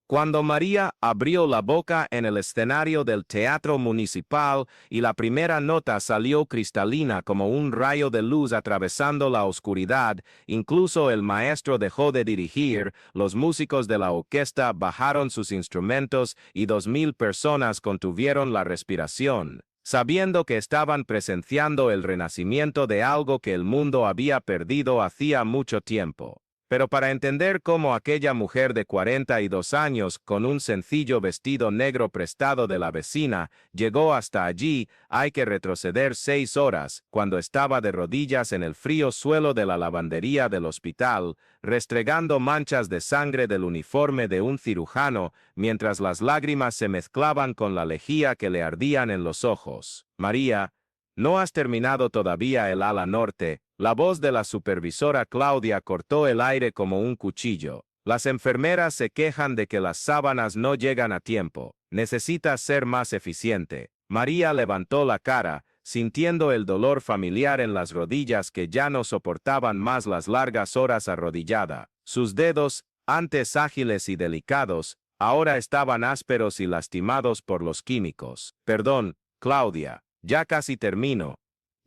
Cuando María abrió la boca en el escenario del Teatro Municipal y la primera nota salió cristalina como un rayo de luz atravesando la oscuridad, incluso el maestro dejó de dirigir, los músicos de la orquesta bajaron sus instrumentos y 2000 personas contuvieron la respiración, sabiendo que estaban presenciando el renacimiento de algo que el mundo había perdido hacía mucho tiempo. Pero para entender cómo aquella mujer de 42 años, con un sencillo vestido negro prestado de la vecina, llegó hasta allí, hay que retroceder 6 horas, cuando estaba de rodillas en el frío suelo de la lavandería del hospital, restregando manchas de sangre del uniforme de un cirujano, mientras las lágrimas se mezclaban con la lejía que le ardían en los ojos. María, ¿no has terminado todavía el ala norte? La voz de la supervisora Claudia cortó el aire como un cuchillo. Las enfermeras se quejan de que las sábanas no llegan a tiempo. Necesitas ser más eficiente. María levantó la cara, sintiendo el dolor familiar en las rodillas que ya no soportaban más las largas horas arrodillada. Sus dedos, antes ágiles y delicados, ahora estaban ásperos y lastimados por los químicos. Perdón, Claudia, ya casi termino.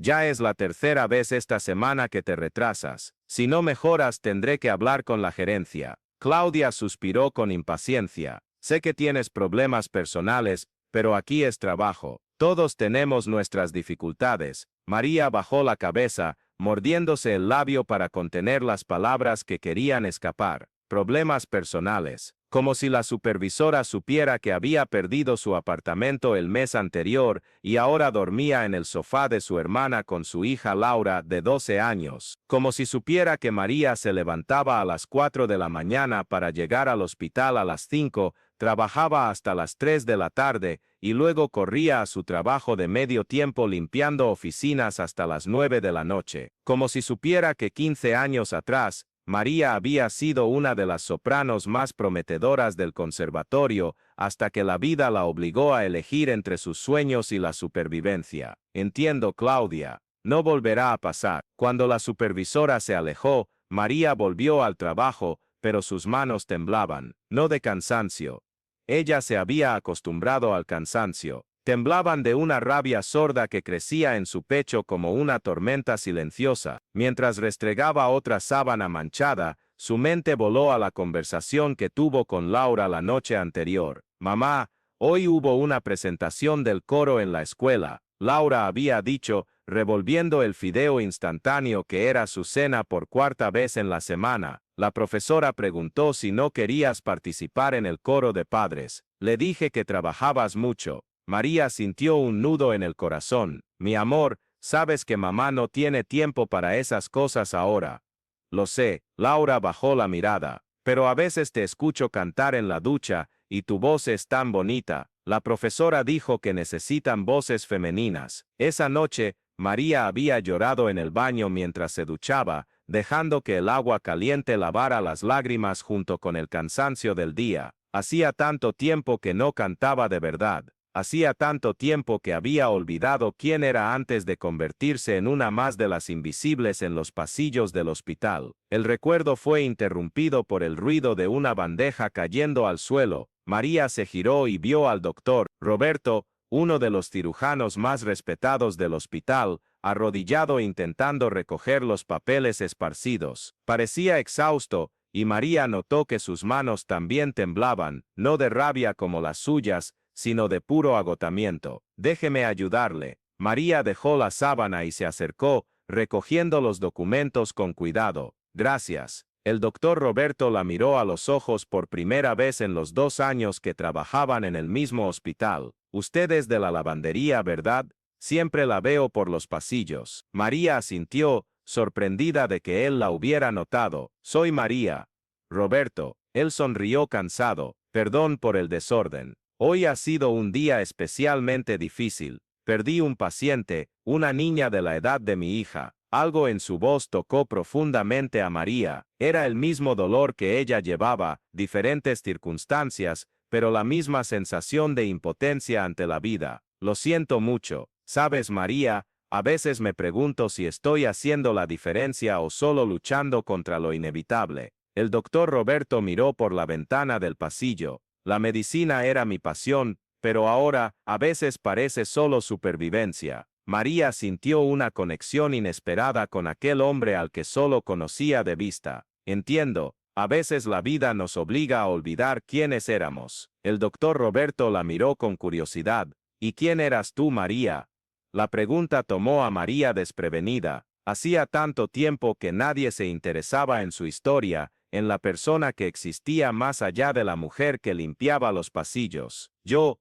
Ya es la tercera vez esta semana que te retrasas. Si no mejoras, tendré que hablar con la gerencia. Claudia suspiró con impaciencia. Sé que tienes problemas personales, pero aquí es trabajo. Todos tenemos nuestras dificultades. María bajó la cabeza, mordiéndose el labio para contener las palabras que querían escapar. Problemas personales. Como si la supervisora supiera que había perdido su apartamento el mes anterior y ahora dormía en el sofá de su hermana con su hija Laura, de 12 años. Como si supiera que María se levantaba a las 4 de la mañana para llegar al hospital a las 5, trabajaba hasta las 3 de la tarde y luego corría a su trabajo de medio tiempo limpiando oficinas hasta las 9 de la noche. Como si supiera que 15 años atrás, María había sido una de las sopranos más prometedoras del conservatorio hasta que la vida la obligó a elegir entre sus sueños y la supervivencia. Entiendo, Claudia. No volverá a pasar. Cuando la supervisora se alejó, María volvió al trabajo, pero sus manos temblaban, no de cansancio. Ella se había acostumbrado al cansancio. Temblaban de una rabia sorda que crecía en su pecho como una tormenta silenciosa. Mientras restregaba otra sábana manchada, su mente voló a la conversación que tuvo con Laura la noche anterior. Mamá, hoy hubo una presentación del coro en la escuela. Laura había dicho, revolviendo el fideo instantáneo que era su cena por cuarta vez en la semana. La profesora preguntó si no querías participar en el coro de padres. Le dije que trabajabas mucho. María sintió un nudo en el corazón. Mi amor, sabes que mamá no tiene tiempo para esas cosas ahora. Lo sé, Laura bajó la mirada. Pero a veces te escucho cantar en la ducha, y tu voz es tan bonita. La profesora dijo que necesitan voces femeninas. Esa noche, María había llorado en el baño mientras se duchaba, dejando que el agua caliente lavara las lágrimas junto con el cansancio del día. Hacía tanto tiempo que no cantaba de verdad. Hacía tanto tiempo que había olvidado quién era antes de convertirse en una más de las invisibles en los pasillos del hospital. El recuerdo fue interrumpido por el ruido de una bandeja cayendo al suelo. María se giró y vio al doctor Roberto, uno de los cirujanos más respetados del hospital, arrodillado intentando recoger los papeles esparcidos. Parecía exhausto, y María notó que sus manos también temblaban, no de rabia como las suyas, sino de puro agotamiento. Déjeme ayudarle. María dejó la sábana y se acercó, recogiendo los documentos con cuidado. Gracias. El doctor Roberto la miró a los ojos por primera vez en los 2 años que trabajaban en el mismo hospital. Usted es de la lavandería, ¿verdad? Siempre la veo por los pasillos. María asintió, sorprendida de que él la hubiera notado. Soy María. Roberto. Él sonrió cansado. Perdón por el desorden. Hoy ha sido un día especialmente difícil. Perdí un paciente, una niña de la edad de mi hija. Algo en su voz tocó profundamente a María. Era el mismo dolor que ella llevaba, diferentes circunstancias, pero la misma sensación de impotencia ante la vida. Lo siento mucho. Sabes, María, a veces me pregunto si estoy haciendo la diferencia o solo luchando contra lo inevitable. El doctor Roberto miró por la ventana del pasillo. La medicina era mi pasión, pero ahora, a veces parece solo supervivencia. María sintió una conexión inesperada con aquel hombre al que solo conocía de vista. Entiendo, a veces la vida nos obliga a olvidar quiénes éramos. El doctor Roberto la miró con curiosidad. ¿Y quién eras tú, María? La pregunta tomó a María desprevenida. Hacía tanto tiempo que nadie se interesaba en su historia, en la persona que existía más allá de la mujer que limpiaba los pasillos. Yo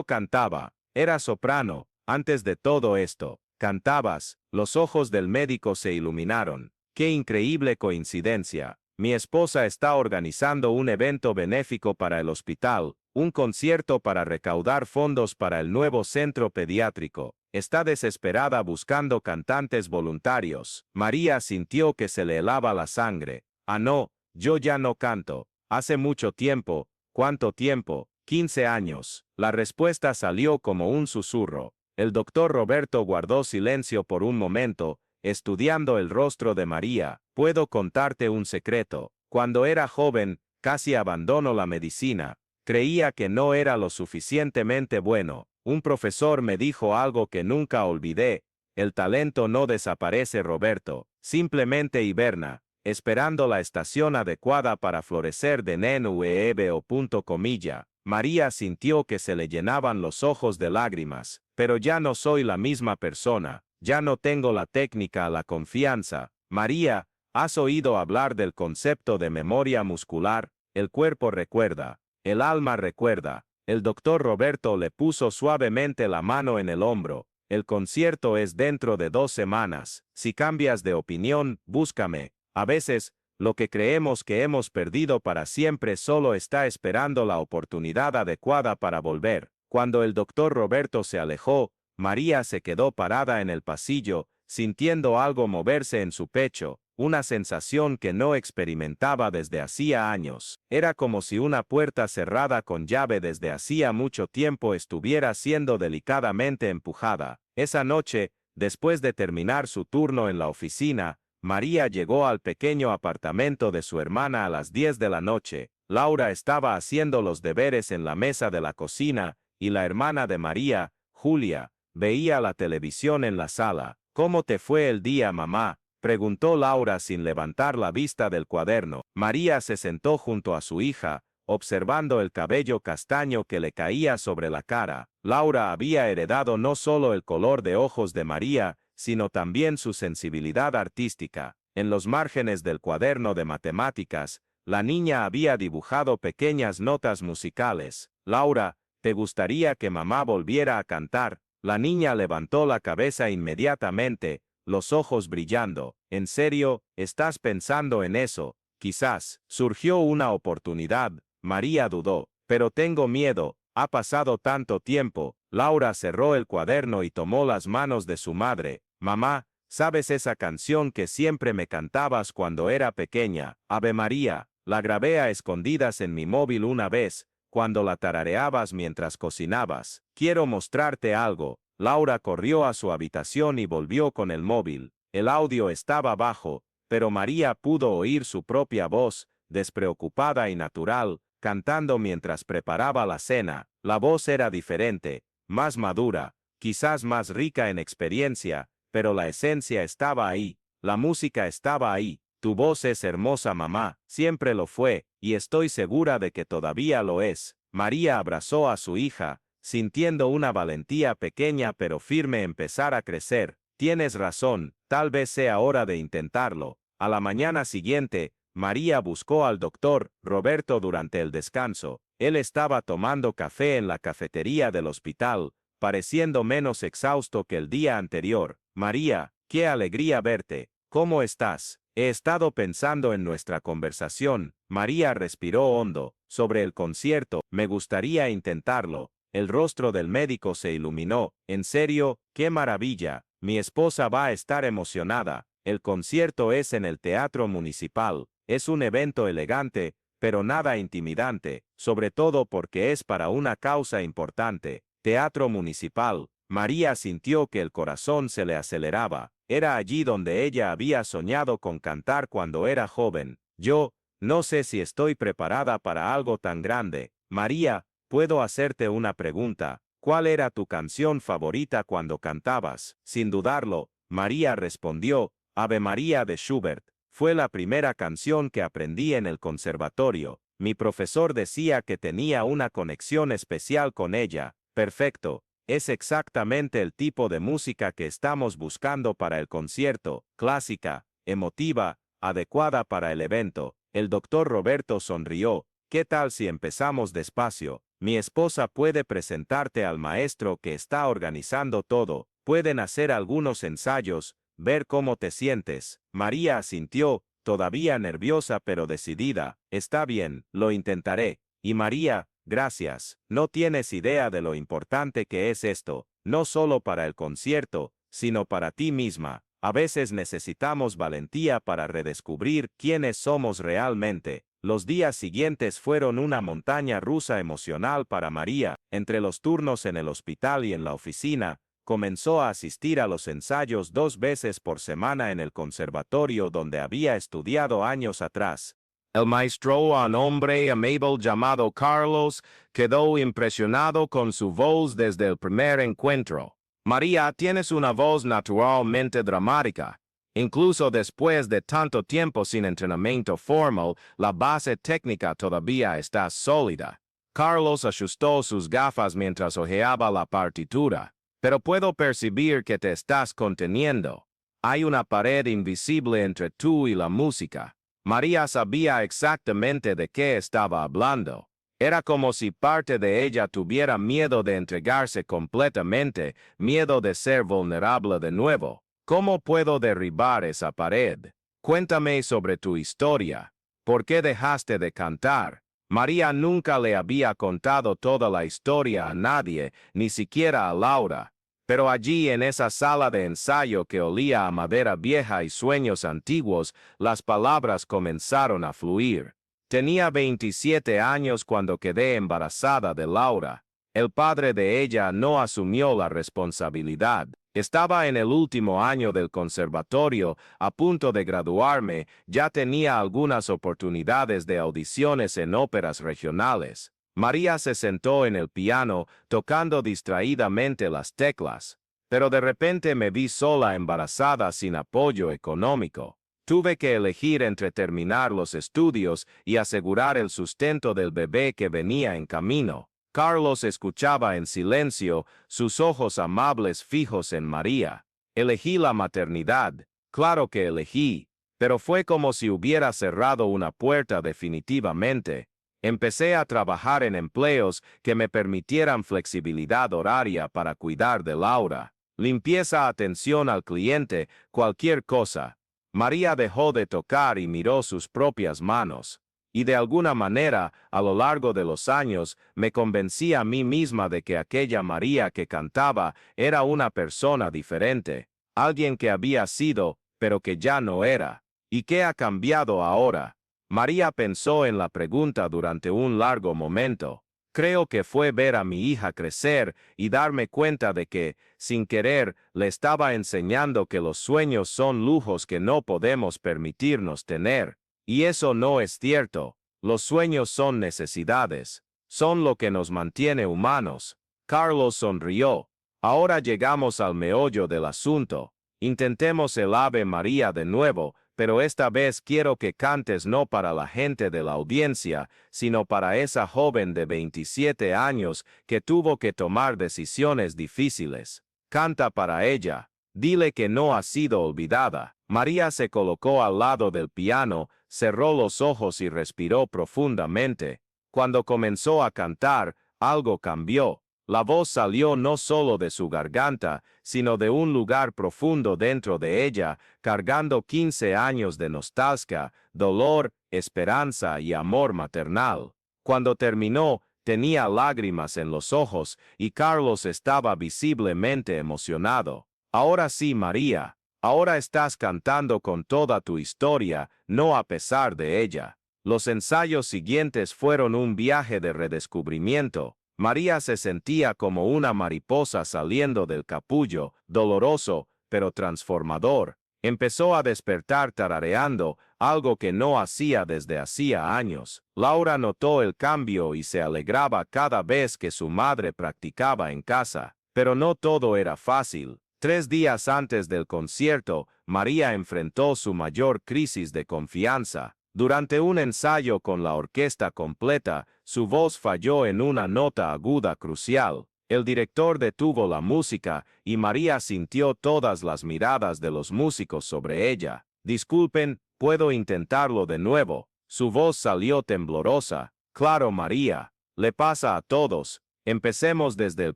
cantaba. Era soprano. Antes de todo esto, cantabas. Los ojos del médico se iluminaron. ¡Qué increíble coincidencia! Mi esposa está organizando un evento benéfico para el hospital, un concierto para recaudar fondos para el nuevo centro pediátrico. Está desesperada buscando cantantes voluntarios. María sintió que se le helaba la sangre. Ah, no, yo ya no canto. Hace mucho tiempo. ¿Cuánto tiempo? 15 años. La respuesta salió como un susurro. El doctor Roberto guardó silencio por un momento, estudiando el rostro de María. Puedo contarte un secreto. Cuando era joven, casi abandonó la medicina. Creía que no era lo suficientemente bueno. Un profesor me dijo algo que nunca olvidé. El talento no desaparece, Roberto. Simplemente hiberna, esperando la estación adecuada para florecer de nuevo o punto comilla. María sintió que se le llenaban los ojos de lágrimas. Pero ya no soy la misma persona. Ya no tengo la técnica, la confianza. María, ¿has oído hablar del concepto de memoria muscular? El cuerpo recuerda. El alma recuerda. El doctor Roberto le puso suavemente la mano en el hombro. El concierto es dentro de 2 semanas. Si cambias de opinión, búscame. A veces, lo que creemos que hemos perdido para siempre solo está esperando la oportunidad adecuada para volver. Cuando el doctor Roberto se alejó, María se quedó parada en el pasillo, sintiendo algo moverse en su pecho, una sensación que no experimentaba desde hacía años. Era como si una puerta cerrada con llave desde hacía mucho tiempo estuviera siendo delicadamente empujada. Esa noche, después de terminar su turno en la oficina, María llegó al pequeño apartamento de su hermana a las 10 de la noche. Laura estaba haciendo los deberes en la mesa de la cocina, y la hermana de María, Julia, veía la televisión en la sala. ¿Cómo te fue el día, mamá?, preguntó Laura sin levantar la vista del cuaderno. María se sentó junto a su hija, observando el cabello castaño que le caía sobre la cara. Laura había heredado no solo el color de ojos de María, sino también su sensibilidad artística. En los márgenes del cuaderno de matemáticas, la niña había dibujado pequeñas notas musicales. Laura, ¿te gustaría que mamá volviera a cantar? La niña levantó la cabeza inmediatamente, los ojos brillando. ¿En serio, estás pensando en eso? Quizás. Surgió una oportunidad. María dudó. Pero tengo miedo. Ha pasado tanto tiempo. Laura cerró el cuaderno y tomó las manos de su madre. Mamá, ¿sabes esa canción que siempre me cantabas cuando era pequeña? Ave María. La grabé a escondidas en mi móvil una vez, cuando la tarareabas mientras cocinabas. Quiero mostrarte algo. Laura corrió a su habitación y volvió con el móvil. El audio estaba bajo, pero María pudo oír su propia voz, despreocupada y natural, cantando mientras preparaba la cena. La voz era diferente, más madura, quizás más rica en experiencia, pero la esencia estaba ahí, la música estaba ahí. Tu voz es hermosa, mamá, siempre lo fue, y estoy segura de que todavía lo es. María abrazó a su hija, sintiendo una valentía pequeña pero firme empezar a crecer. Tienes razón, tal vez sea hora de intentarlo. A la mañana siguiente, María buscó al doctor Roberto durante el descanso. Él estaba tomando café en la cafetería del hospital, pareciendo menos exhausto que el día anterior. María, qué alegría verte. ¿Cómo estás? He estado pensando en nuestra conversación. María respiró hondo. Sobre el concierto, me gustaría intentarlo. El rostro del médico se iluminó. ¿En serio? ¡Qué maravilla! Mi esposa va a estar emocionada. El concierto es en el Teatro Municipal. Es un evento elegante, pero nada intimidante, sobre todo porque es para una causa importante. Teatro Municipal. María sintió que el corazón se le aceleraba. Era allí donde ella había soñado con cantar cuando era joven. Yo, no sé si estoy preparada para algo tan grande. María, puedo hacerte una pregunta. ¿Cuál era tu canción favorita cuando cantabas? Sin dudarlo, María respondió, Ave María de Schubert. Fue la primera canción que aprendí en el conservatorio. Mi profesor decía que tenía una conexión especial con ella. Perfecto. Es exactamente el tipo de música que estamos buscando para el concierto, clásica, emotiva, adecuada para el evento. El doctor Roberto sonrió. ¿Qué tal si empezamos despacio? Mi esposa puede presentarte al maestro que está organizando todo. Pueden hacer algunos ensayos, ver cómo te sientes. María asintió, todavía nerviosa pero decidida. Está bien, lo intentaré. Y María, gracias. No tienes idea de lo importante que es esto, no solo para el concierto, sino para ti misma. A veces necesitamos valentía para redescubrir quiénes somos realmente. Los días siguientes fueron una montaña rusa emocional para María. Entre los turnos en el hospital y en la oficina, comenzó a asistir a los ensayos 2 veces por semana en el conservatorio donde había estudiado años atrás. El maestro, un hombre amable llamado Carlos, quedó impresionado con su voz desde el primer encuentro. María, tienes una voz naturalmente dramática. Incluso después de tanto tiempo sin entrenamiento formal, la base técnica todavía está sólida. Carlos ajustó sus gafas mientras hojeaba la partitura. Pero puedo percibir que te estás conteniendo. Hay una pared invisible entre tú y la música. María sabía exactamente de qué estaba hablando. Era como si parte de ella tuviera miedo de entregarse completamente, miedo de ser vulnerable de nuevo. ¿Cómo puedo derribar esa pared? Cuéntame sobre tu historia. ¿Por qué dejaste de cantar? María nunca le había contado toda la historia a nadie, ni siquiera a Laura. Pero allí en esa sala de ensayo que olía a madera vieja y sueños antiguos, las palabras comenzaron a fluir. Tenía 27 años cuando quedé embarazada de Laura. El padre de ella no asumió la responsabilidad. Estaba en el último año del conservatorio, a punto de graduarme, ya tenía algunas oportunidades de audiciones en óperas regionales. María se sentó en el piano, tocando distraídamente las teclas. Pero de repente me vi sola embarazada sin apoyo económico. Tuve que elegir entre terminar los estudios y asegurar el sustento del bebé que venía en camino. Carlos escuchaba en silencio, sus ojos amables fijos en María. Elegí la maternidad, claro que elegí, pero fue como si hubiera cerrado una puerta definitivamente. Empecé a trabajar en empleos que me permitieran flexibilidad horaria para cuidar de Laura. Limpieza, atención al cliente, cualquier cosa. María dejó de tocar y miró sus propias manos. Y de alguna manera, a lo largo de los años, me convencí a mí misma de que aquella María que cantaba era una persona diferente, alguien que había sido, pero que ya no era. ¿Y qué ha cambiado ahora? María pensó en la pregunta durante un largo momento. Creo que fue ver a mi hija crecer y darme cuenta de que, sin querer, le estaba enseñando que los sueños son lujos que no podemos permitirnos tener. Y eso no es cierto. Los sueños son necesidades. Son lo que nos mantiene humanos. Carlos sonrió. Ahora llegamos al meollo del asunto. Intentemos el Ave María de nuevo, pero esta vez quiero que cantes no para la gente de la audiencia, sino para esa joven de 27 años que tuvo que tomar decisiones difíciles. Canta para ella. Dile que no ha sido olvidada. María se colocó al lado del piano, cerró los ojos y respiró profundamente. Cuando comenzó a cantar, algo cambió. La voz salió no solo de su garganta, sino de un lugar profundo dentro de ella, cargando 15 años de nostalgia, dolor, esperanza y amor maternal. Cuando terminó, tenía lágrimas en los ojos y Carlos estaba visiblemente emocionado. Ahora sí, María, ahora estás cantando con toda tu historia, no a pesar de ella. Los ensayos siguientes fueron un viaje de redescubrimiento. María se sentía como una mariposa saliendo del capullo, doloroso, pero transformador. Empezó a despertar tarareando, algo que no hacía desde hacía años. Laura notó el cambio y se alegraba cada vez que su madre practicaba en casa. Pero no todo era fácil. 3 días antes del concierto, María enfrentó su mayor crisis de confianza. Durante un ensayo con la orquesta completa, su voz falló en una nota aguda crucial. El director detuvo la música y María sintió todas las miradas de los músicos sobre ella. Disculpen, ¿puedo intentarlo de nuevo? Su voz salió temblorosa. Claro, María. Le pasa a todos. Empecemos desde el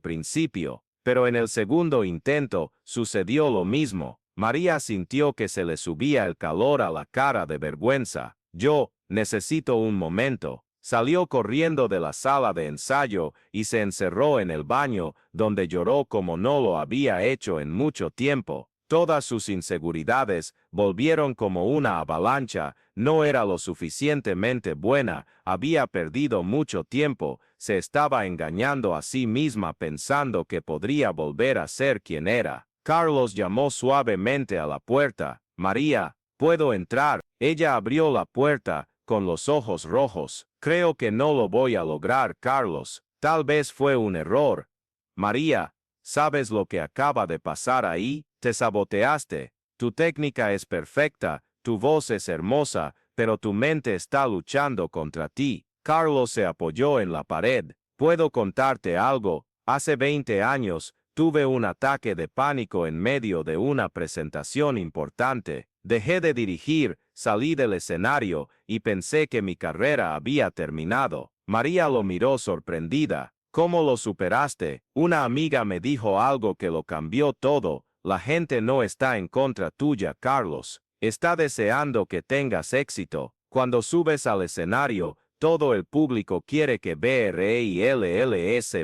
principio. Pero en el segundo intento, sucedió lo mismo. María sintió que se le subía el calor a la cara de vergüenza. Yo, necesito un momento. Salió corriendo de la sala de ensayo y se encerró en el baño, donde lloró como no lo había hecho en mucho tiempo. Todas sus inseguridades volvieron como una avalancha. No era lo suficientemente buena, había perdido mucho tiempo, se estaba engañando a sí misma pensando que podría volver a ser quien era. Carlos llamó suavemente a la puerta. María, ¿puedo entrar? Ella abrió la puerta, con los ojos rojos. Creo que no lo voy a lograr, Carlos. Tal vez fue un error. María, ¿sabes lo que acaba de pasar ahí? Te saboteaste. Tu técnica es perfecta, tu voz es hermosa, pero tu mente está luchando contra ti. Carlos se apoyó en la pared. Puedo contarte algo. Hace 20 años, tuve un ataque de pánico en medio de una presentación importante. Dejé de dirigir, salí del escenario y pensé que mi carrera había terminado. María lo miró sorprendida. ¿Cómo lo superaste? Una amiga me dijo algo que lo cambió todo. La gente no está en contra tuya, Carlos. Está deseando que tengas éxito. Cuando subes al escenario, todo el público quiere que BRILLS.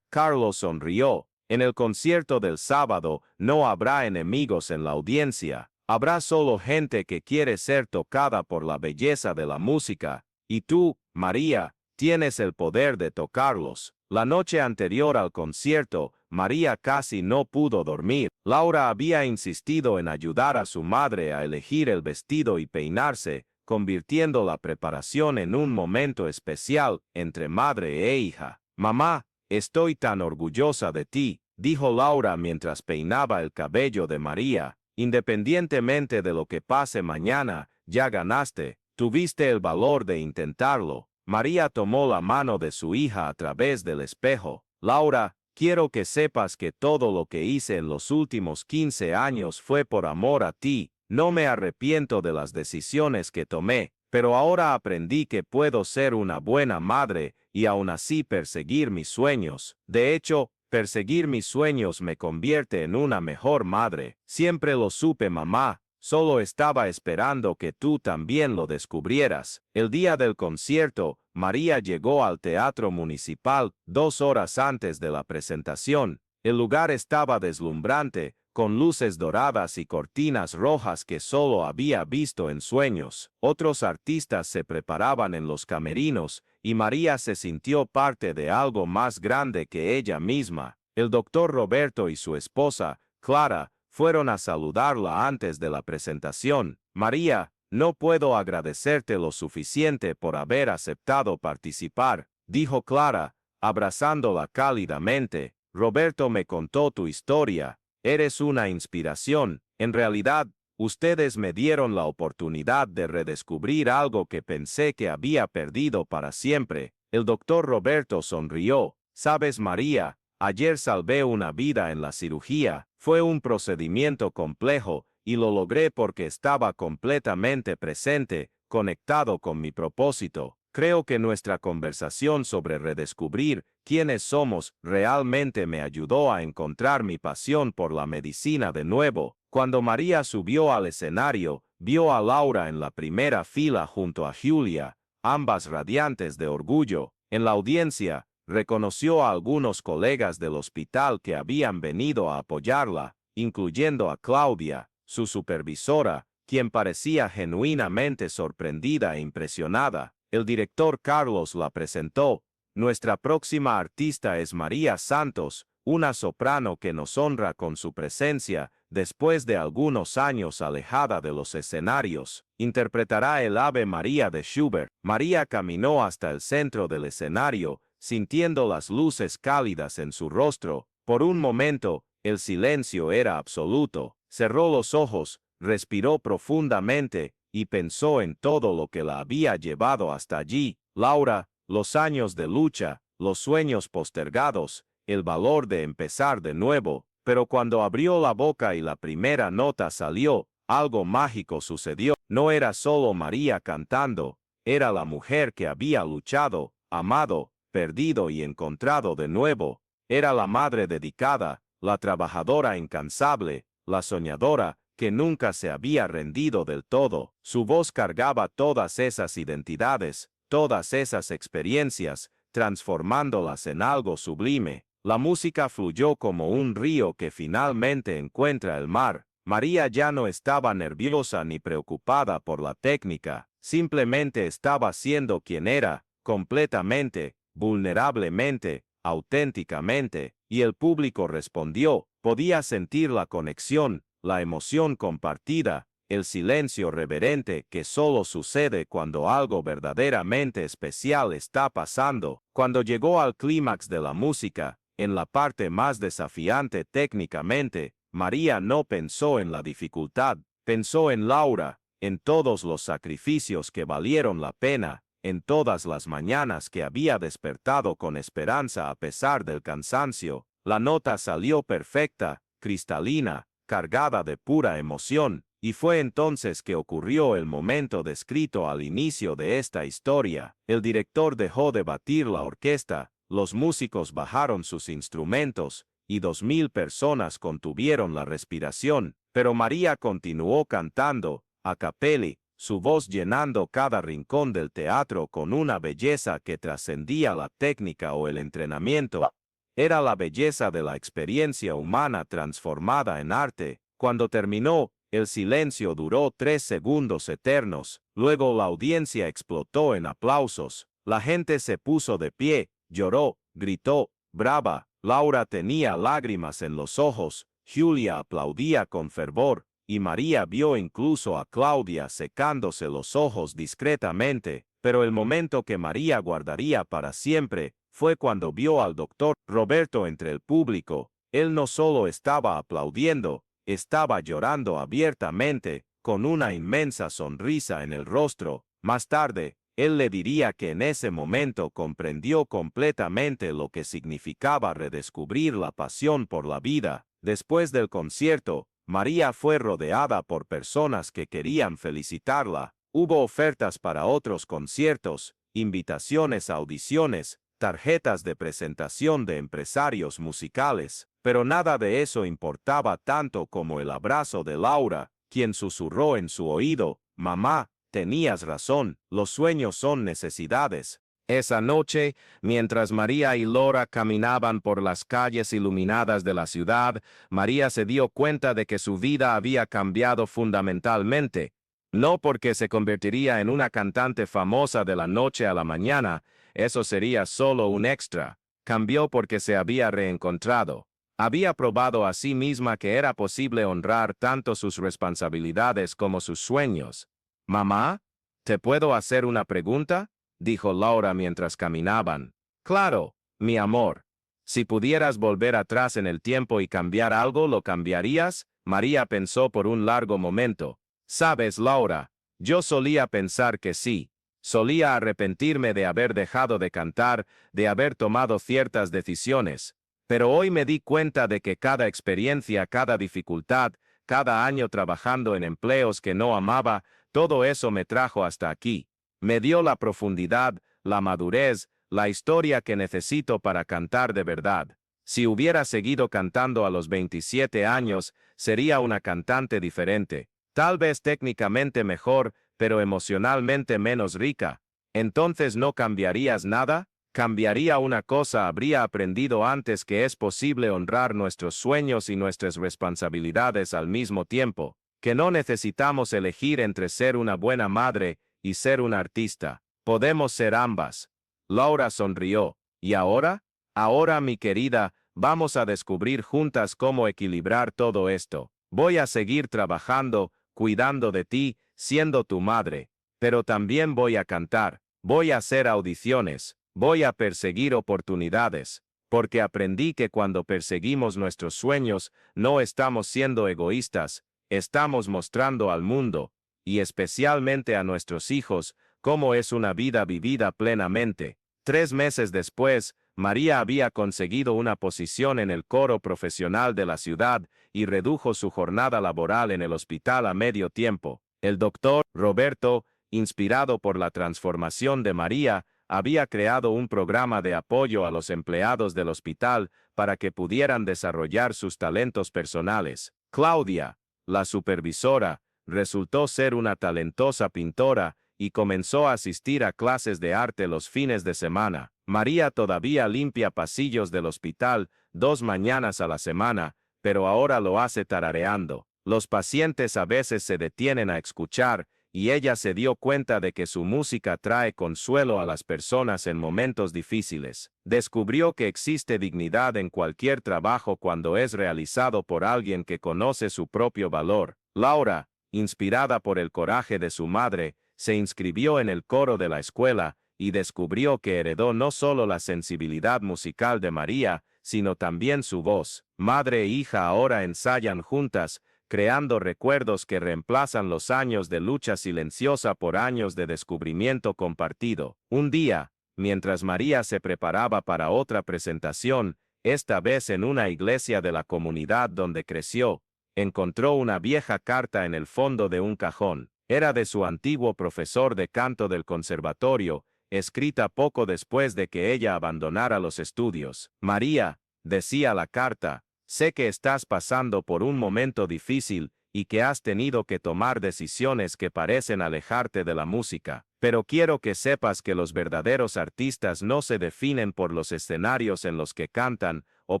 Carlos sonrió. En el concierto del sábado no habrá enemigos en la audiencia. Habrá solo gente que quiere ser tocada por la belleza de la música. Y tú, María, tienes el poder de tocarlos. La noche anterior al concierto, María casi no pudo dormir. Laura había insistido en ayudar a su madre a elegir el vestido y peinarse, convirtiendo la preparación en un momento especial entre madre e hija. Mamá, estoy tan orgullosa de ti, dijo Laura mientras peinaba el cabello de María. Independientemente de lo que pase mañana, ya ganaste, tuviste el valor de intentarlo. María tomó la mano de su hija a través del espejo. Laura, quiero que sepas que todo lo que hice en los últimos 15 años fue por amor a ti. No me arrepiento de las decisiones que tomé, pero ahora aprendí que puedo ser una buena madre y aún así perseguir mis sueños. De hecho, perseguir mis sueños me convierte en una mejor madre. Siempre lo supe, mamá. Solo estaba esperando que tú también lo descubrieras. El día del concierto, María llegó al Teatro Municipal 2 horas antes de la presentación. El lugar estaba deslumbrante, con luces doradas y cortinas rojas que solo había visto en sueños. Otros artistas se preparaban en los camerinos, y María se sintió parte de algo más grande que ella misma. El doctor Roberto y su esposa, Clara, fueron a saludarla antes de la presentación. María, no puedo agradecerte lo suficiente por haber aceptado participar, dijo Clara, abrazándola cálidamente. Roberto me contó tu historia. Eres una inspiración. En realidad, ustedes me dieron la oportunidad de redescubrir algo que pensé que había perdido para siempre. El doctor Roberto sonrió. Sabes, María, ayer salvé una vida en la cirugía. Fue un procedimiento complejo, y lo logré porque estaba completamente presente, conectado con mi propósito. Creo que nuestra conversación sobre redescubrir quiénes somos realmente me ayudó a encontrar mi pasión por la medicina de nuevo. Cuando María subió al escenario, vio a Laura en la primera fila junto a Julia, ambas radiantes de orgullo. En la audiencia, reconoció a algunos colegas del hospital que habían venido a apoyarla, incluyendo a Claudia, su supervisora, quien parecía genuinamente sorprendida e impresionada. El director Carlos la presentó. Nuestra próxima artista es María Santos, una soprano que nos honra con su presencia, después de algunos años alejada de los escenarios, interpretará el Ave María de Schubert. María caminó hasta el centro del escenario, sintiendo las luces cálidas en su rostro. Por un momento, el silencio era absoluto. Cerró los ojos, respiró profundamente, y pensó en todo lo que la había llevado hasta allí. Laura, los años de lucha, los sueños postergados, el valor de empezar de nuevo. Pero cuando abrió la boca y la primera nota salió, algo mágico sucedió. No era solo María cantando, era la mujer que había luchado, amado, perdido y encontrado de nuevo. Era la madre dedicada, la trabajadora incansable, la soñadora, que nunca se había rendido del todo. Su voz cargaba todas esas identidades, todas esas experiencias, transformándolas en algo sublime. La música fluyó como un río que finalmente encuentra el mar. María ya no estaba nerviosa ni preocupada por la técnica, simplemente estaba siendo quien era, completamente, vulnerablemente, auténticamente, y el público respondió. Podía sentir la conexión, la emoción compartida, el silencio reverente que solo sucede cuando algo verdaderamente especial está pasando. Cuando llegó al clímax de la música, en la parte más desafiante técnicamente, María no pensó en la dificultad, pensó en Laura, en todos los sacrificios que valieron la pena, en todas las mañanas que había despertado con esperanza a pesar del cansancio. La nota salió perfecta, cristalina, cargada de pura emoción, y fue entonces que ocurrió el momento descrito al inicio de esta historia. El director dejó de batir la orquesta, los músicos bajaron sus instrumentos, y 2000 personas contuvieron la respiración, pero María continuó cantando, a capelli, su voz llenando cada rincón del teatro con una belleza que trascendía la técnica o el entrenamiento. Era la belleza de la experiencia humana transformada en arte. Cuando terminó, el silencio duró 3 segundos eternos, luego la audiencia explotó en aplausos. La gente se puso de pie, lloró, gritó, brava. Laura tenía lágrimas en los ojos, Julia aplaudía con fervor, y María vio incluso a Claudia secándose los ojos discretamente. Pero el momento que María guardaría para siempre fue cuando vio al doctor Roberto entre el público. Él no solo estaba aplaudiendo, estaba llorando abiertamente, con una inmensa sonrisa en el rostro. Más tarde, él le diría que en ese momento comprendió completamente lo que significaba redescubrir la pasión por la vida. Después del concierto, María fue rodeada por personas que querían felicitarla. Hubo ofertas para otros conciertos, invitaciones a audiciones, tarjetas de presentación de empresarios musicales, pero nada de eso importaba tanto como el abrazo de Laura, quien susurró en su oído: «Mamá, tenías razón, los sueños son necesidades». Esa noche, mientras María y Laura caminaban por las calles iluminadas de la ciudad, María se dio cuenta de que su vida había cambiado fundamentalmente. No porque se convertiría en una cantante famosa de la noche a la mañana, eso sería solo un extra. Cambió porque se había reencontrado. Había probado a sí misma que era posible honrar tanto sus responsabilidades como sus sueños. «Mamá, ¿te puedo hacer una pregunta?», dijo Laura mientras caminaban. «Claro, mi amor. Si pudieras volver atrás en el tiempo y cambiar algo, ¿lo cambiarías?». María pensó por un largo momento. «Sabes, Laura, yo solía pensar que sí. Solía arrepentirme de haber dejado de cantar, de haber tomado ciertas decisiones. Pero hoy me di cuenta de que cada experiencia, cada dificultad, cada año trabajando en empleos que no amaba, todo eso me trajo hasta aquí. Me dio la profundidad, la madurez, la historia que necesito para cantar de verdad. Si hubiera seguido cantando a los 27 años, sería una cantante diferente. Tal vez técnicamente mejor, pero emocionalmente menos rica. Entonces, ¿no cambiarías nada?». «Cambiaría una cosa: habría aprendido antes que es posible honrar nuestros sueños y nuestras responsabilidades al mismo tiempo, que no necesitamos elegir entre ser una buena madre y ser un artista. Podemos ser ambas». Laura sonrió. «¿Y ahora?». «Ahora, mi querida, Vamos a descubrir juntas cómo equilibrar todo esto. Voy a seguir trabajando, cuidando de ti, siendo tu madre. Pero también voy a cantar, voy a hacer audiciones, voy a perseguir oportunidades. Porque aprendí que cuando perseguimos nuestros sueños, no estamos siendo egoístas, estamos mostrando al mundo, y especialmente a nuestros hijos, cómo es una vida vivida plenamente. 3 meses después, María había conseguido una posición en el coro profesional de la ciudad y redujo su jornada laboral en el hospital a medio tiempo. El doctor Roberto, inspirado por la transformación de María, había creado un programa de apoyo a los empleados del hospital para que pudieran desarrollar sus talentos personales. Claudia, la supervisora, resultó ser una talentosa pintora y comenzó a asistir a clases de arte los fines de semana. María todavía limpia pasillos del hospital 2 mañanas a la semana, pero ahora lo hace tarareando. Los pacientes a veces se detienen a escuchar, y ella se dio cuenta de que su música trae consuelo a las personas en momentos difíciles. Descubrió que existe dignidad en cualquier trabajo cuando es realizado por alguien que conoce su propio valor. Laura, inspirada por el coraje de su madre, se inscribió en el coro de la escuela y descubrió que heredó no solo la sensibilidad musical de María, sino también su voz. Madre e hija ahora ensayan juntas, creando recuerdos que reemplazan los años de lucha silenciosa por años de descubrimiento compartido. Un día, mientras María se preparaba para otra presentación, esta vez en una iglesia de la comunidad donde creció, encontró una vieja carta en el fondo de un cajón. Era de su antiguo profesor de canto del conservatorio, escrita poco después de que ella abandonara los estudios. María, decía la carta, sé que estás pasando por un momento difícil y que has tenido que tomar decisiones que parecen alejarte de la música, pero quiero que sepas que los verdaderos artistas no se definen por los escenarios en los que cantan o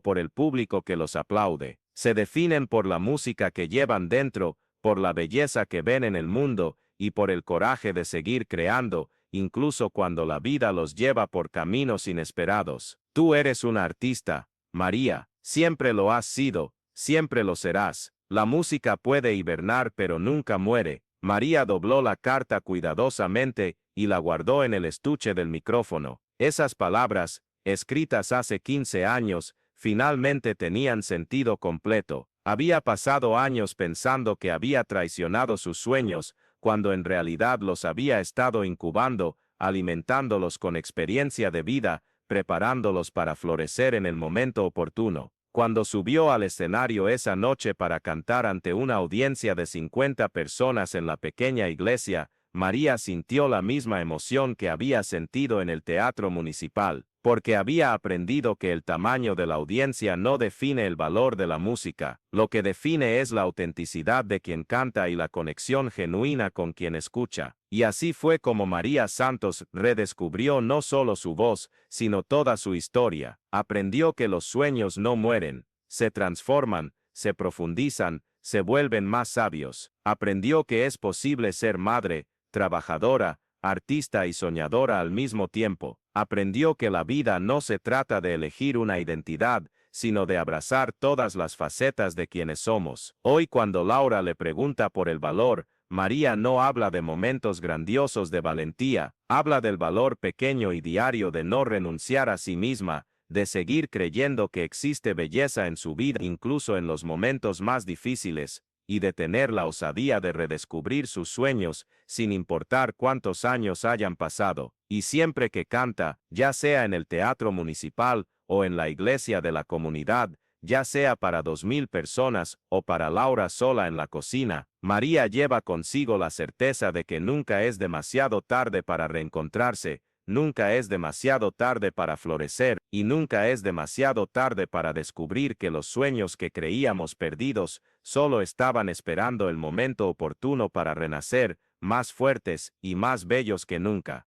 por el público que los aplaude. Se definen por la música que llevan dentro, por la belleza que ven en el mundo y por el coraje de seguir creando, incluso cuando la vida los lleva por caminos inesperados. Tú eres una artista, María, siempre lo has sido, siempre lo serás. La música puede hibernar pero nunca muere. María dobló la carta cuidadosamente y la guardó en el estuche del micrófono. Esas palabras, escritas hace 15 años, finalmente tenían sentido completo. Había pasado años pensando que había traicionado sus sueños, cuando en realidad los había estado incubando, alimentándolos con experiencia de vida, preparándolos para florecer en el momento oportuno. Cuando subió al escenario esa noche para cantar ante una audiencia de 50 personas en la pequeña iglesia, María sintió la misma emoción que había sentido en el teatro municipal, porque había aprendido que el tamaño de la audiencia no define el valor de la música, lo que define es la autenticidad de quien canta y la conexión genuina con quien escucha. Y así fue como María Santos redescubrió no solo su voz, sino toda su historia. Aprendió que los sueños no mueren, se transforman, se profundizan, se vuelven más sabios. Aprendió que es posible ser madre, trabajadora, artista y soñadora al mismo tiempo. Aprendió que la vida no se trata de elegir una identidad, sino de abrazar todas las facetas de quienes somos. Hoy cuando Laura le pregunta por el valor, María no habla de momentos grandiosos de valentía, habla del valor pequeño y diario de no renunciar a sí misma, de seguir creyendo que existe belleza en su vida incluso en los momentos más difíciles, y de tener la osadía de redescubrir sus sueños, sin importar cuántos años hayan pasado. Y siempre que canta, ya sea en el teatro municipal o en la iglesia de la comunidad, ya sea para 2000 personas o para Laura sola en la cocina, María lleva consigo la certeza de que nunca es demasiado tarde para reencontrarse, nunca es demasiado tarde para florecer, y nunca es demasiado tarde para descubrir que los sueños que creíamos perdidos solo estaban esperando el momento oportuno para renacer, más fuertes y más bellos que nunca.